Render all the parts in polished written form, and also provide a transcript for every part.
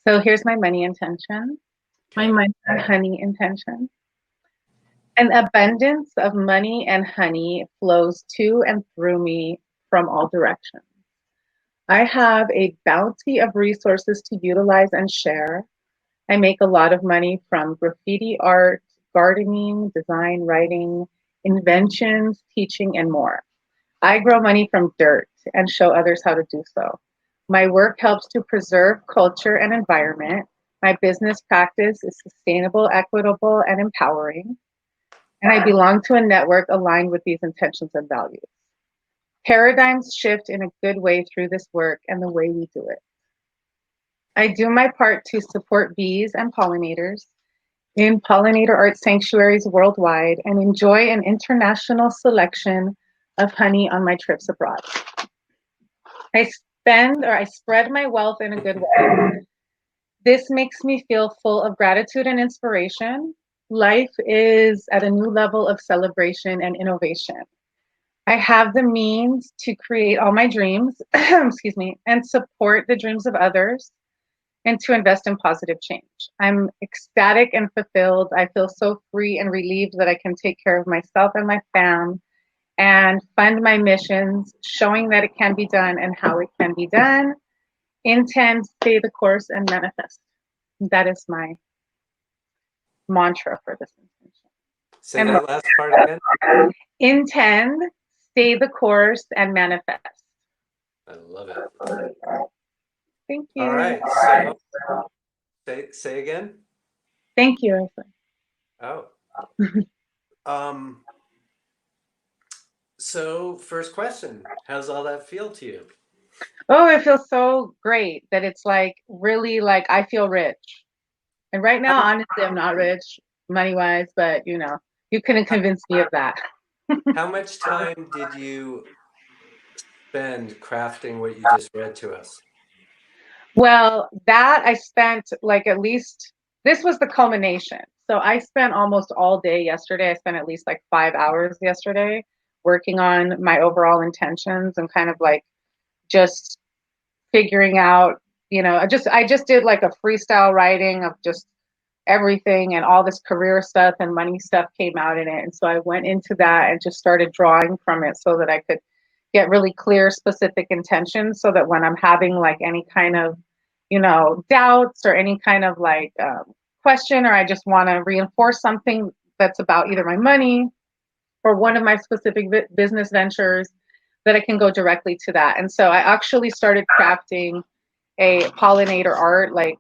So here's my money intention, my Okay. money and honey intention. An abundance of money and honey flows to and through me from all directions. I have a bounty of resources to utilize and share. I make a lot of money from graffiti art, gardening, design, writing, inventions, teaching, and more. I grow money from dirt and show others how to do so. My work helps to preserve culture and environment. My business practice is sustainable, equitable, and empowering. And I belong to a network aligned with these intentions and values. Paradigms shift in a good way through this work and the way we do it. I do my part to support bees and pollinators in pollinator art sanctuaries worldwide and enjoy an international selection of honey on my trips abroad. I spread my wealth in a good way. This makes me feel full of gratitude and inspiration. Life is at a new level of celebration and innovation. I have the means to create all my dreams, excuse me, and support the dreams of others and to invest in positive change. I'm ecstatic and fulfilled. I feel so free and relieved that I can take care of myself and my fam and fund my missions, showing that it can be done and how it can be done. Intend, stay the course, and manifest. That is my mantra for this intention. Say And that last part again. intend, stay the course, and manifest. I love it. Thank All you. right. So say again. Thank you. Oh. Um, so first question, how's all that feel to you? Oh, it feels so great that it's like really like I feel rich. And right now, How, honestly, I'm not rich money wise, but you couldn't how, convince me of that. how much time did you spend crafting what you just read to us? Well, that I spent like at least, this was the culmination. So I spent almost all day yesterday. I spent at least like 5 hours yesterday working on my overall intentions and kind of like just figuring out, I just did like a freestyle writing of just everything, and all this career stuff and money stuff came out in it. And so I went into that and just started drawing from it so that I could get really clear, specific intentions so that when I'm having like any kind of, doubts or any kind of like question, or I just want to reinforce something that's about either my money or one of my specific business ventures, that I can go directly to that. And so I actually started crafting a pollinator art like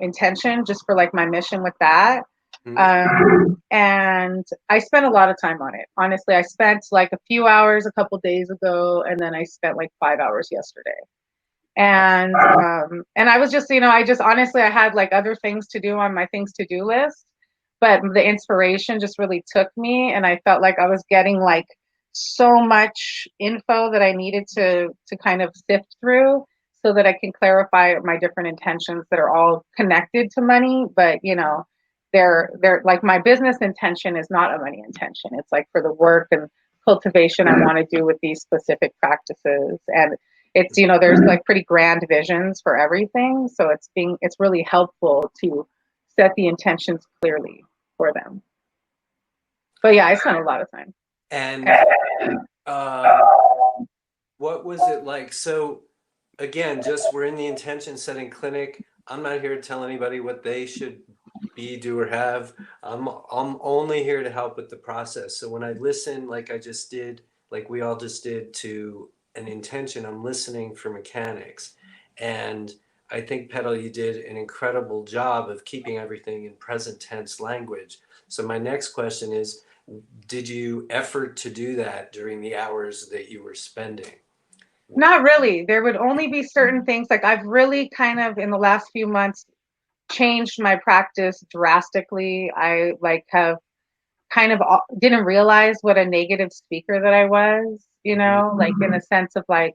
intention just for like my mission with that. Hmm? And I spent a lot of time on it. Honestly, I spent like a few hours a couple days ago, and then I spent like 5 hours yesterday. And I was just, I just honestly I had like other things to do on my things to do list, but the inspiration just really took me, and I felt like I was getting like so much info that I needed to kind of sift through so that I can clarify my different intentions that are all connected to money, but they're like my business intention is not a money intention. It's like for the work and cultivation I want to do with these specific practices. And it's, there's like pretty grand visions for everything, so it's really helpful to set the intentions clearly for them. But yeah, I spent a lot of time. And um, what was it like? So again, just we're in the intention setting clinic. I'm not here to tell anybody what they should be, do, or have. I'm only here to help with the process. So when I listen, like I just did, like we all just did to an intention, I'm listening for mechanics. And I think, Petal, you did an incredible job of keeping everything in present tense language. So my next question is, did you effort to do that during the hours that you were spending? Not really. There would only be certain things, like I've really kind of in the last few months changed my practice drastically. I like have kind of didn't realize what a negative speaker that I was, Mhm. like in a sense of like,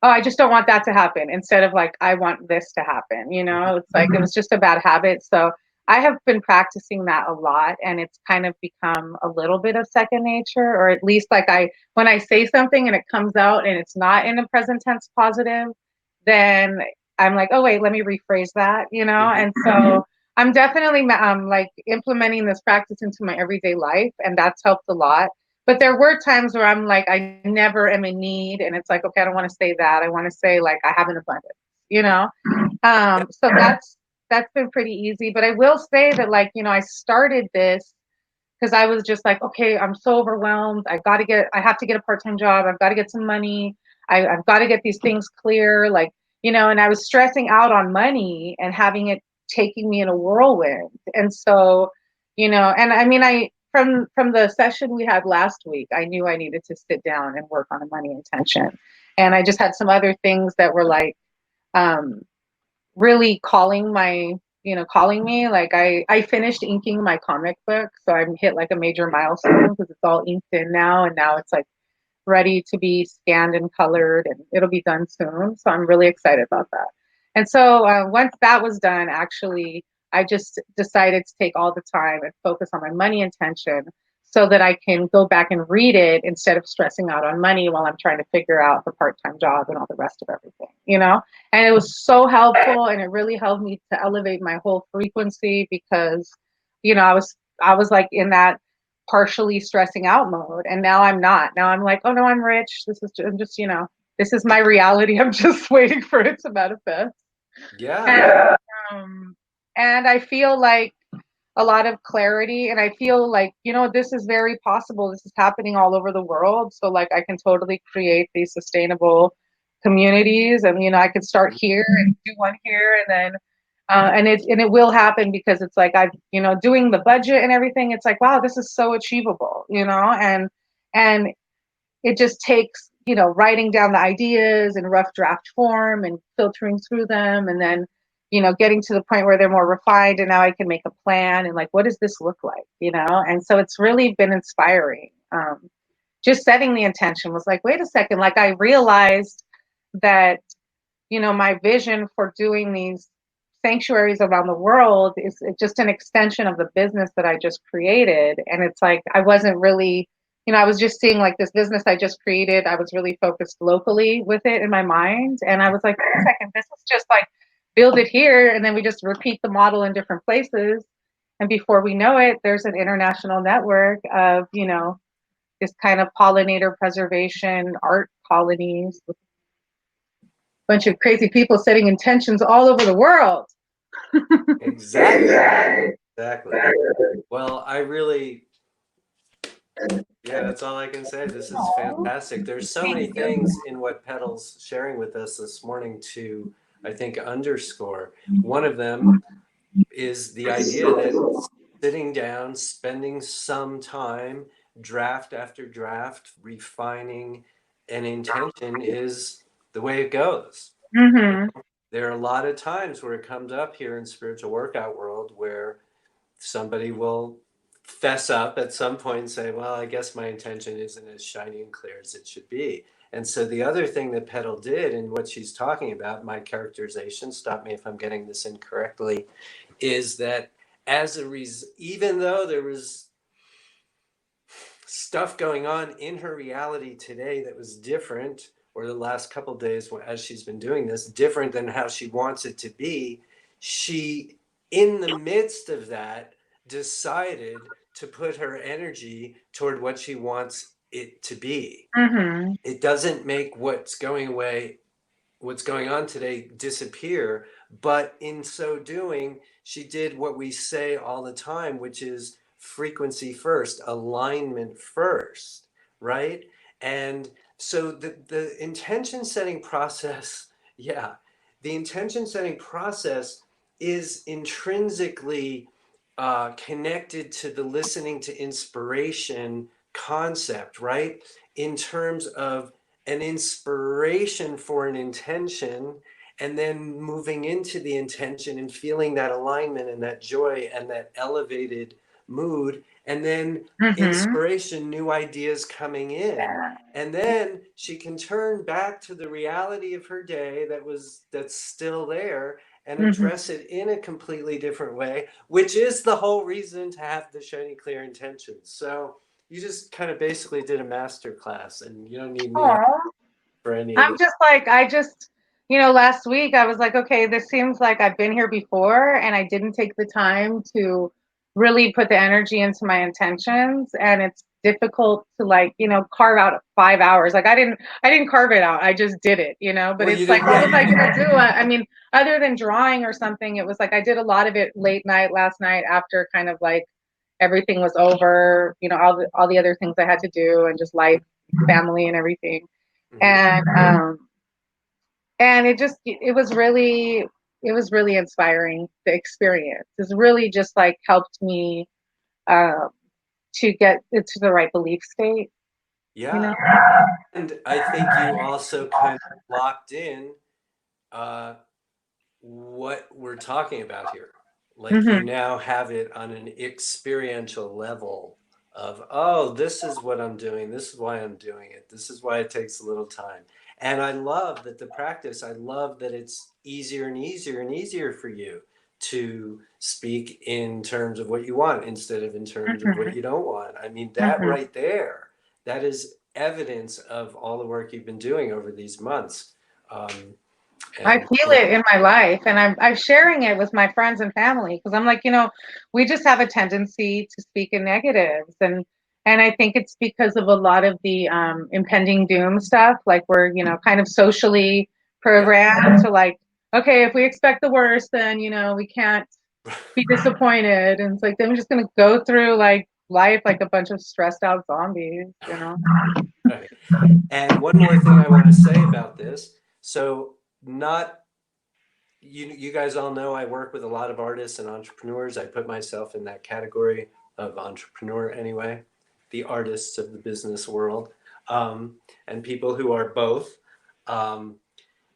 oh, I just don't want that to happen, instead of like, I want this to happen. Mhm. It's like it was just a bad habit. So I have been practicing that a lot, and it's kind of become a little bit of second nature, or at least like when I say something and it comes out and it's not in a present tense positive, then I'm like, oh wait, let me rephrase that, Mhm. And so I'm definitely like implementing this practice into my everyday life, and that's helped a lot. But there were times where I'm like, I never am in need, and it's like, okay, I don't want to say that. I want to say like I have an abundance, you know. Yeah. So that's been pretty easy. But I will say that like I started this because I was just like, okay, I'm so overwhelmed. I have to get a part-time job. I've got to get some money. I've got to get these things clear. Like, and I was stressing out on money and having it taking me in a whirlwind. And so, and I mean, from the session we had last week, I knew I needed to sit down and work on a money intention. And I just had some other things that were like, um, really calling me. Like I finished inking my comic book, so I hit like a major milestone because it's all inked in now, and now it's like ready to be scanned and colored, and it'll be done soon. So I'm really excited about that. And so once that was done, actually, I just decided to take all the time and focus on my money intention so that I can go back and read it instead of stressing out on money while I'm trying to figure out the part-time job and all the rest of everything. And it was so helpful, and it really helped me to elevate my whole frequency because, I was like in that partially stressing out mode, and now I'm not. Now I'm like, oh no, I'm rich. I'm just, this is my reality. I'm just waiting for it to manifest. Yeah. And, um, and I feel like a lot of clarity, and I feel like, this is very possible. This is happening all over the world. So like I can totally create these sustainable communities, and I can start here and do one here, and then and it will happen because it's like I've doing the budget and everything. It's like, wow, this is so achievable, and it just takes writing down the ideas in rough draft form and filtering through them, and then getting to the point where they're more refined, and now I can make a plan and like, what does this look like, and so it's really been inspiring. Just setting the intention was like, wait a second, like I realized that my vision for doing these sanctuaries around the world is just an extension of the business that I just created. And it's like, I wasn't really, I was just seeing like this business I just created. I was really focused locally with it in my mind. And I was like, wait a second, this is just like build it here. And then we just repeat the model in different places. And before we know it, there's an international network of, this kind of pollinator preservation art colonies with bunch of crazy people setting intentions all over the world. Exactly. Exactly. Well, yeah, that's all I can say. This is fantastic. There's so many Thank you. things in what Petal's sharing with us this morning to, I think, underscore. One of them is the idea that sitting down, spending some time, draft after draft, refining an intention is the way it goes. You Mm-hmm. know, there are a lot of times where it comes up here in spiritual workout world where somebody will fess up at some point and say, well, I guess my intention isn't as shiny and clear as it should be. And so the other thing that Petal did and what she's talking about, my characterization, stop me if I'm getting this incorrectly, is that even though there was stuff going on in her reality today that was different, or the last couple of days as she's been doing this, different than how she wants it to be, she, in the midst of that, decided to put her energy toward what she wants it to be. Mm-hmm. It doesn't make what's going on today disappear, but in so doing, she did what we say all the time, which is frequency first, alignment first, right? And so the intention setting process, yeah, the intention setting process is intrinsically connected to the listening to inspiration concept, right? In terms of an inspiration for an intention, and then moving into the intention and feeling that alignment and that joy and that elevated mood, and then Mm-hmm. inspiration, new ideas coming in, and then she can turn back to the reality of her day that's still there and Mm-hmm. address it in a completely different way, which is the whole reason to have the shiny clear intentions. So you just kind of basically did a master class, and you don't need me Oh, for any of I'm this. just like, I just, last week I was like, okay, this seems like I've been here before and I didn't take the time to really put the energy into my intentions. And it's difficult to like, carve out 5 hours. Like I didn't carve it out. I just did it, but Well, you it's like, did, what yeah, was you I did. going to do? I mean, other than drawing or something, it was like I did a lot of it late night last night after kind of like everything was over, all the other things I had to do and just life, family and everything. Hmm. And it was really inspiring. The experience has really just like helped me um, to get into the right belief state, you know. Yeah. And I think you also kind of locked in uh, what we're talking about here. Like you Hmm. now have it on an experiential level of, oh, this is what I'm doing. This is why I'm doing it. This is why it takes a little time. And I love that the practice, I love that it's easier and easier and easier for you to speak in terms of what you want instead of in terms of what Hmm. you don't want. I mean, that Hmm. right there, that is evidence of all the work you've been doing over these months. Um, I and feel it in my life, and I'm sharing it with my friends and family because I'm like, we just have a tendency to speak in negatives, and I think it's because of a lot of the impending doom stuff. Like we're kind of socially yeah. programmed to like, okay, if we expect the worst, then we can't be disappointed, and it's like then we're just gonna go through like life like a bunch of stressed out zombies. Right. And one more thing I want to say about this. So, not you guys all know I work with a lot of artists and entrepreneurs. I put myself in that category of entrepreneur anyway, the artists of the business world, and people who are both. Um,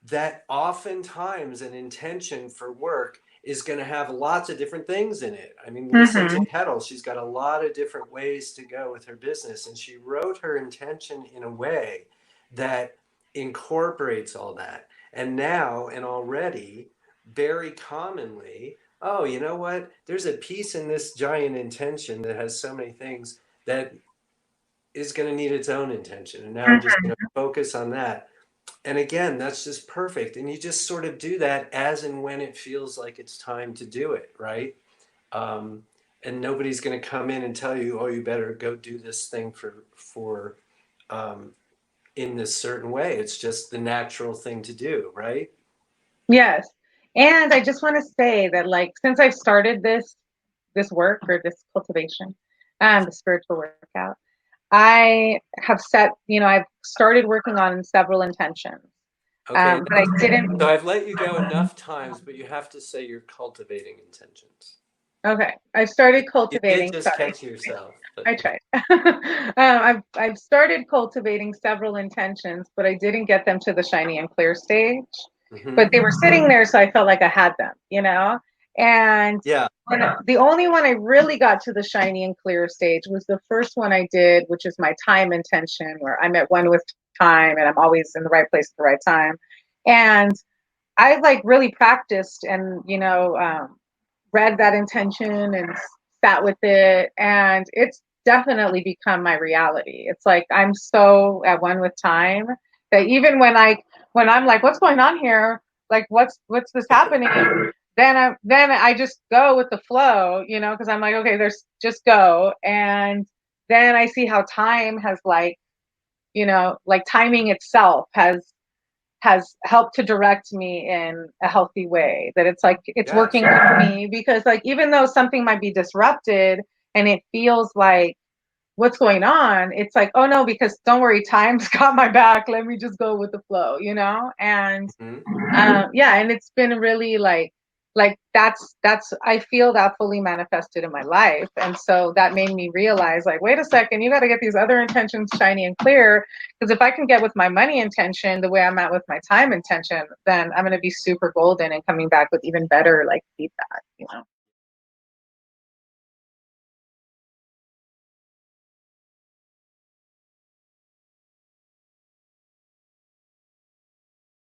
that oftentimes an intention for work is going to have lots of different things in it. I mean, listen to Hmm. Kettle. She's got a lot of different ways to go with her business, and she wrote her intention in a way that incorporates all that. And now, and already, very commonly, oh, you know what? There's a piece in this giant intention that has so many things that is going to need its own intention. And now I'm just going to focus on that. And again, that's just perfect. And you just sort of do that as and when it feels like it's time to do it, right? Um, and nobody's going to come in and tell you, oh, you better go do this thing for um, in this certain way. It's just the natural thing to do, right? Yes. And I just want to say that like since I've started this work or this cultivation, the spiritual workout, I have I've started working on several intentions. Okay. But I didn't So I've let you go enough times, but you have to say you're cultivating intentions. Okay. I started You did cultivating, just sorry. catch yourself, but I tried. I've started cultivating several intentions, but I didn't get them to the shiny and clear stage. But mhm. they were sitting there, so I felt like I had them. And Yeah. the only one I really got to the shiny and clear stage was the first one I did, which is my time intention, where I'm at one with time and I'm always in the right place at the right time. And I like really practiced and read that intention and sat with it, and it's definitely become my reality. It's like I'm so at one with time that even when I'm like, what's going on here? Like what's this happening? Then I just go with the flow, because I'm like, okay, there's just go. And then I see how time has like timing itself has helped to direct me in a healthy way, that it's like it's Yes. working with me, because like even though something might be disrupted and it feels like what's going on, it's like, oh no, because don't worry, time's got my back, let me just go with the flow. And Mhm. yeah, and it's been really like that's I feel that fully manifested in my life. And so that made me realize, like, wait a second, you got to get these other intentions shiny and clear, because if I can get with my money intention the way I'm at with my time intention, then I'm going to be super golden and coming back with even better like feedback.